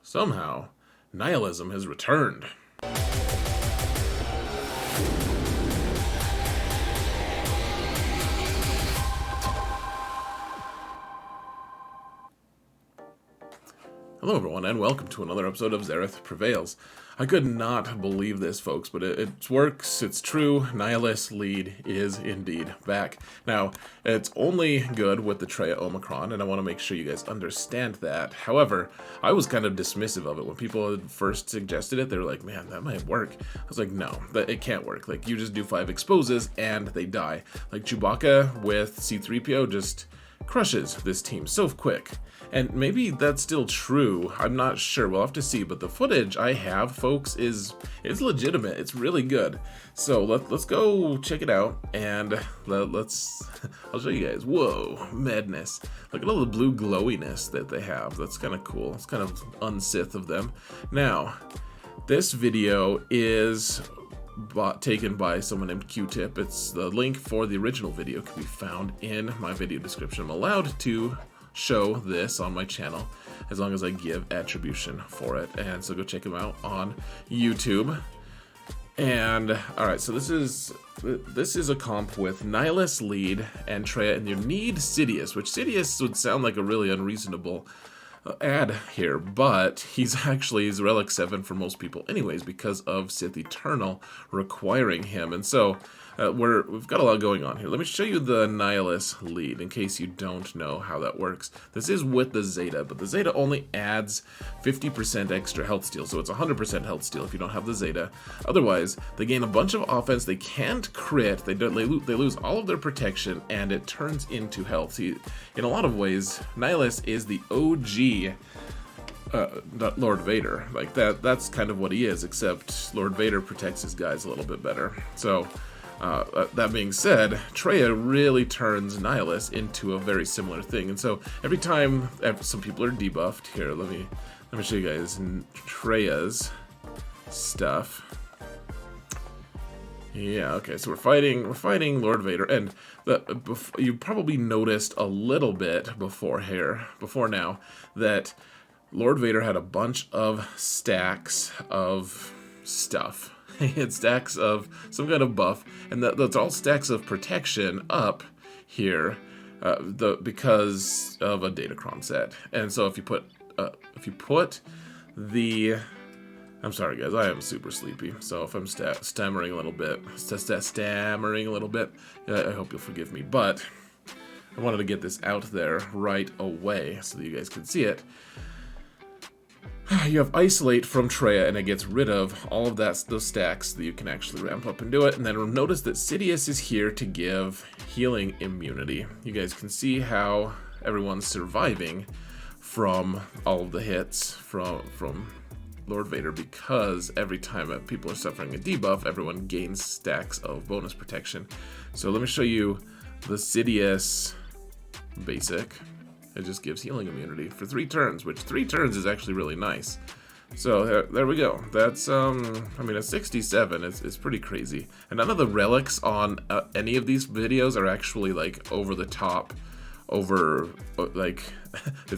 Somehow, nihilism has returned. Hello everyone, and welcome to another episode of Xerath Prevails. I could not believe this, folks, but it works, it's true. Nihilus lead is indeed back. Now, it's only good with the Treya Omicron, and I want to make sure you guys understand that. However, I was kind of dismissive of it. When people had first suggested it, they were like, man, that might work. I was like, no, it can't work. Like, you just do 5 exposes, and they die. Like, Chewbacca with C-3PO just crushes this team so quick. And maybe that's still true. I'm not sure. We'll have to see. But the footage I have, folks, is legitimate. It's really good. So let's go check it out. And I'll show you guys. Whoa, madness. Look at all the blue glowiness that they have. That's kind of cool. It's kind of un-Sith of them. Now, this video is taken by someone named Q-Tip. It's the link for the original video can be found in my video description. I'm allowed to show this on my channel as long as I give attribution for it, and so go check them out on YouTube. And all right, so this is a comp with Nihilus lead and Treya, and you need Sidious, which Sidious would sound like a really unreasonable ad here, but he's Relic 7 for most people anyways because of Sith Eternal requiring him. And so we've got a lot going on here. Let me show you the Nihilus lead in case you don't know how that works. This is with the Zeta, but the Zeta only adds 50% extra health steal, so it's 100% health steal if you don't have the Zeta. Otherwise, they gain a bunch of offense, they can't crit, they lose all of their protection, and it turns into health. See, in a lot of ways, Nihilus is the OG Lord Vader. Like that's kind of what he is, except Lord Vader protects his guys a little bit better. So that being said, Treya really turns Nihilus into a very similar thing. And so every time some people are debuffed, here, let me show you guys Treya's stuff. Yeah, okay, so we're fighting Lord Vader, and you probably noticed a little bit before now that Lord Vader had a bunch of stacks of stuff. He had stacks of some kind of buff, and that's all stacks of protection up here, because of a Datacron set. And so if you put the, I'm sorry guys, I am super sleepy, so if I'm stammering a little bit, I hope you'll forgive me. But I wanted to get this out there right away so that you guys can see it. You have Isolate from Treya, and it gets rid of all of those stacks that you can actually ramp up and do it. And then notice that Sidious is here to give healing immunity. You guys can see how everyone's surviving from all of the hits from Lord Vader, because every time people are suffering a debuff, everyone gains stacks of bonus protection. So let me show you the Sidious basic. It just gives healing immunity for 3 turns, which 3 turns is actually really nice. So there we go. That's, I mean, a 67 is pretty crazy. And none of the relics on any of these videos are actually, like, over the top, it's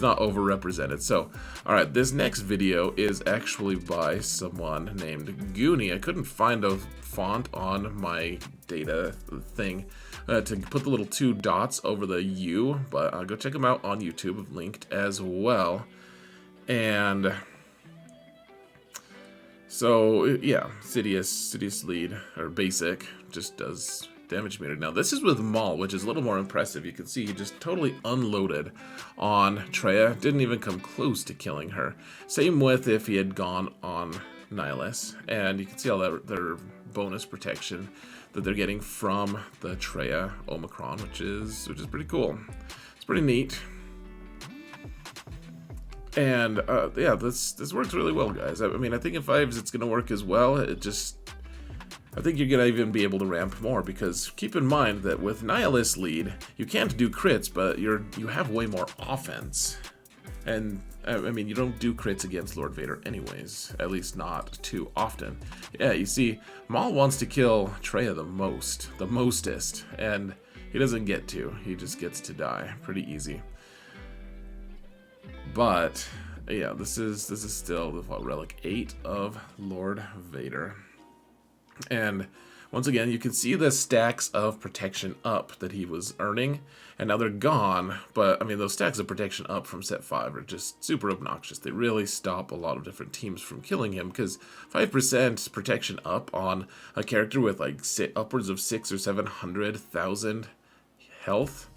not overrepresented. So, alright, this next video is actually by someone named Goonie. I couldn't find a font on my data thing to put the little 2 dots over the U, but go check them out on YouTube. I've linked as well. And so, yeah, Sidious lead, or basic, just does damage meter. Now, this is with Maul, which is a little more impressive. You can see he just totally unloaded on Treya. Didn't even come close to killing her. Same with if he had gone on Nihilus. And you can see all their bonus protection that they're getting from the Treya Omicron, which is pretty cool. It's pretty neat. And yeah, this works really well, guys. I mean, I think in 5s it's gonna work as well. I think you're gonna even be able to ramp more, because keep in mind that with Nihilus lead, you can't do crits, but you have way more offense. And I mean, you don't do crits against Lord Vader anyways, at least not too often. Yeah, you see, Maul wants to kill Treya the mostest, and he doesn't get to. He just gets to die pretty easy. But yeah, this is still the relic 8 of Lord Vader. And once again, you can see the stacks of protection up that he was earning, and now they're gone. But I mean, those stacks of protection up from set 5 are just super obnoxious. They really stop a lot of different teams from killing him, because 5% protection up on a character with like upwards of 600,000 or 700,000 health.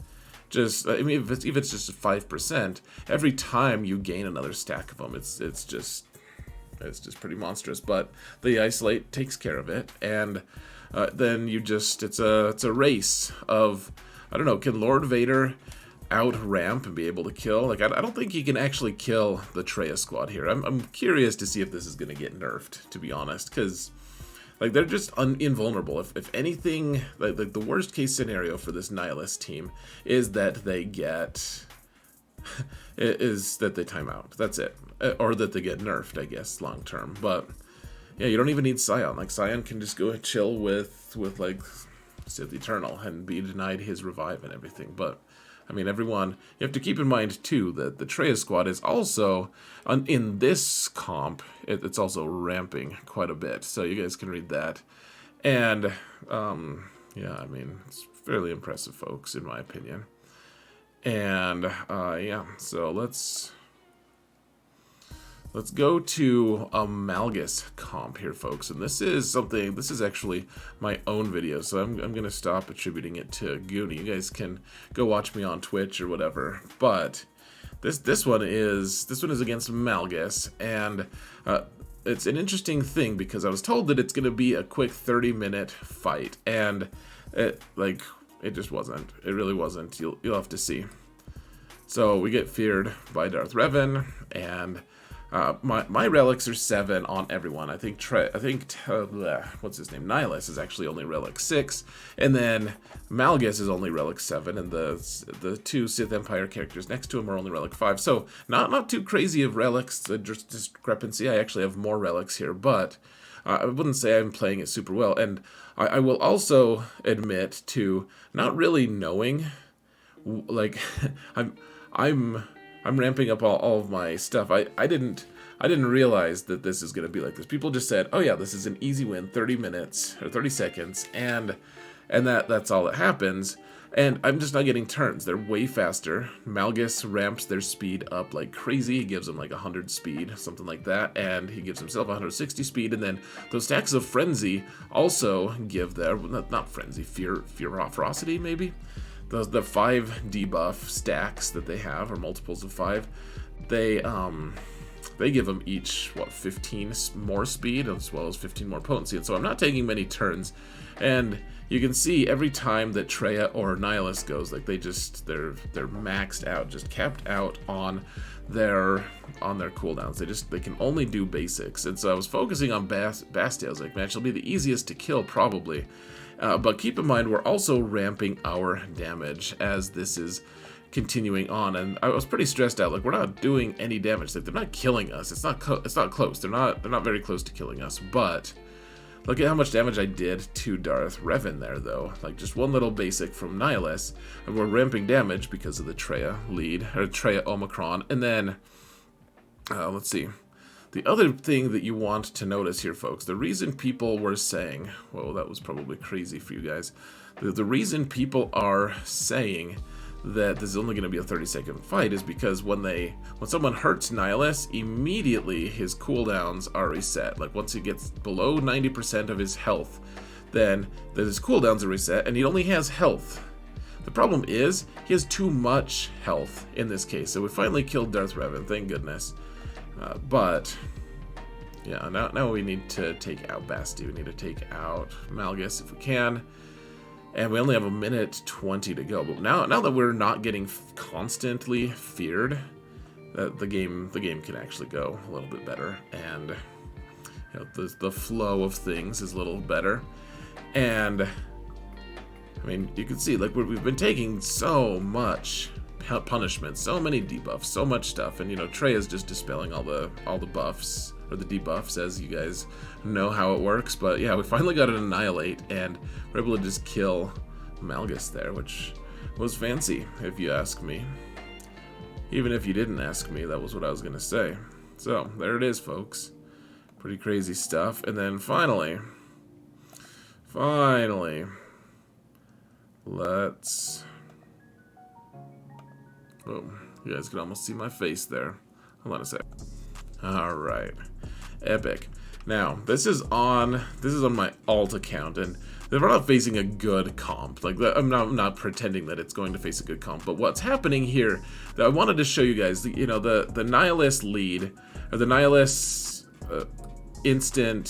Just, I mean, if it's just 5%, every time you gain another stack of them, it's just pretty monstrous. But the isolate takes care of it, and then you just, it's a race of, I don't know, can Lord Vader out ramp and be able to kill? Like, I don't think he can actually kill the Traya squad here. I'm curious to see if this is going to get nerfed, to be honest, because like, they're just invulnerable. If anything, like the worst case scenario for this Nihilus team is that they get is that they time out. That's it. Or that they get nerfed, I guess, long term. But yeah, you don't even need Scion. Like, Scion can just go and chill with like Sith Eternal and be denied his revive and everything. But I mean, everyone, you have to keep in mind too that the Traya squad is also in this comp. It's also ramping quite a bit, so you guys can read that. And yeah, I mean, it's fairly impressive, folks, in my opinion. And yeah, so let's go to a Malgus comp here, folks. And this is actually my own video, so I'm going to stop attributing it to Goonie. You guys can go watch me on Twitch or whatever. But this one is against Malgus, and it's an interesting thing because I was told that it's going to be a quick 30-minute fight, and it just wasn't. It really wasn't. You'll have to see. So we get feared by Darth Revan, and my relics are 7 on everyone. I think what's his name? Nihilus is actually only relic 6, and then Malgus is only relic 7, and the 2 Sith Empire characters next to him are only relic 5. So not too crazy of relics discrepancy. I actually have more relics here, but I wouldn't say I'm playing it super well. And I will also admit to not really knowing, like, I'm ramping up all of my stuff. I didn't realize that this is going to be like this. People just said, oh yeah, this is an easy win, 30 minutes or 30 seconds, and that's all that happens. And I'm just not getting turns. They're way faster. Malgus ramps their speed up like crazy. He gives them like 100 speed, something like that, and he gives himself 160 speed. And then those stacks of frenzy also give their not frenzy, ferocity maybe. The 5 debuff stacks that they have, or multiples of 5, they give them each 15 more speed as well as 15 more potency. And so I'm not taking many turns, and you can see every time that Traya or Nihilus goes, like they're maxed out, just capped out on their cooldowns. They can only do basics. And so I was focusing on Bastia. I was like, man, she'll be the easiest to kill probably. But keep in mind, we're also ramping our damage as this is continuing on, and I was pretty stressed out. Like, we're not doing any damage. Like, they're not killing us. It's not close. They're not very close to killing us. But look at how much damage I did to Darth Revan there, though. Like, just one little basic from Nihilus, and we're ramping damage because of the Traya lead, or Traya Omicron. And then let's see. The other thing that you want to notice here, folks, the reason people were saying, whoa, that was probably crazy for you guys. The reason people are saying that this is only going to be a 30-second fight is because when someone hurts Nihilus, immediately his cooldowns are reset. Like, once he gets below 90% of his health, then his cooldowns are reset, and he only has health. The problem is, he has too much health in this case. So we finally killed Darth Revan, thank goodness. But yeah, now we need to take out Basti. We need to take out Malgus if we can, and we only have 1:20 to go. But now that we're not getting constantly feared, the game can actually go a little bit better, and you know, the flow of things is a little better. And I mean, you can see, like, we've been taking so much punishment, so many debuffs, so much stuff, and you know, Trey is just dispelling all the buffs, or the debuffs, as you guys know how it works. But yeah, we finally got an annihilate, and we're able to just kill Malgus there, which was fancy, if you ask me. Even if you didn't ask me, that was what I was gonna say. So, there it is, folks. Pretty crazy stuff. And then finally, let's... Oh, you guys can almost see my face there. Hold on a sec. Alright. Epic. Now, this is on my alt account, and they're not facing a good comp. Like, I'm not pretending that it's going to face a good comp, but what's happening here, that I wanted to show you guys, you know, the Nihilus lead, or the Nihilus instant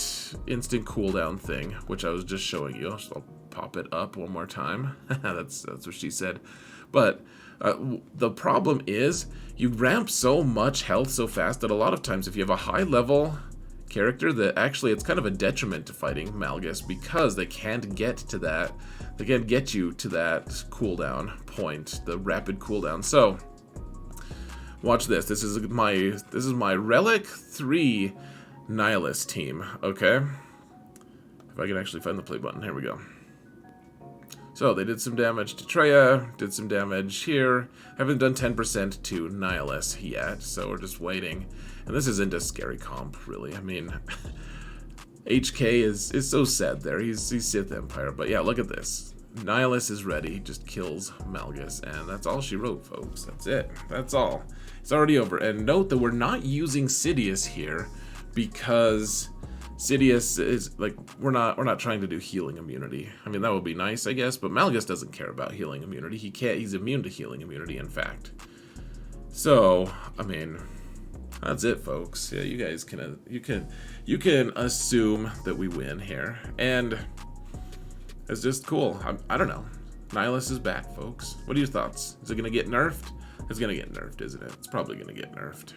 cooldown thing, which I was just showing you. I'll pop it up one more time. that's what she said. But the problem is, you ramp so much health so fast that a lot of times if you have a high level character, that actually it's kind of a detriment to fighting Malgus, because they can't get to that, they can't get you to that cooldown point, the rapid cooldown. So watch this. This is my Relic 3 Nihilus team, okay? If I can actually find the play button, here we go. So they did some damage to Treya, did some damage here. Haven't done 10% to Nihilus yet, so we're just waiting. And this isn't a scary comp, really. I mean, HK is so sad there. He's Sith Empire, but yeah, look at this. Nihilus is ready, just kills Malgus, and that's all she wrote, folks. That's it. That's all. It's already over. And note that we're not using Sidious here, because Sidious is like, we're not trying to do healing immunity. I mean, that would be nice, I guess, but Malgus doesn't care about healing immunity. He's immune to healing immunity, in fact. So, I mean, that's it, folks. Yeah, you guys can you can assume that we win here, and it's just cool. I don't know. Nihilus is back, folks. What are your thoughts? Is it gonna get nerfed? It's gonna get nerfed, isn't it? It's probably gonna get nerfed.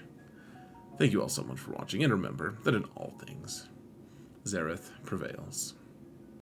Thank you all so much for watching, and remember that in all things, Xerath prevails.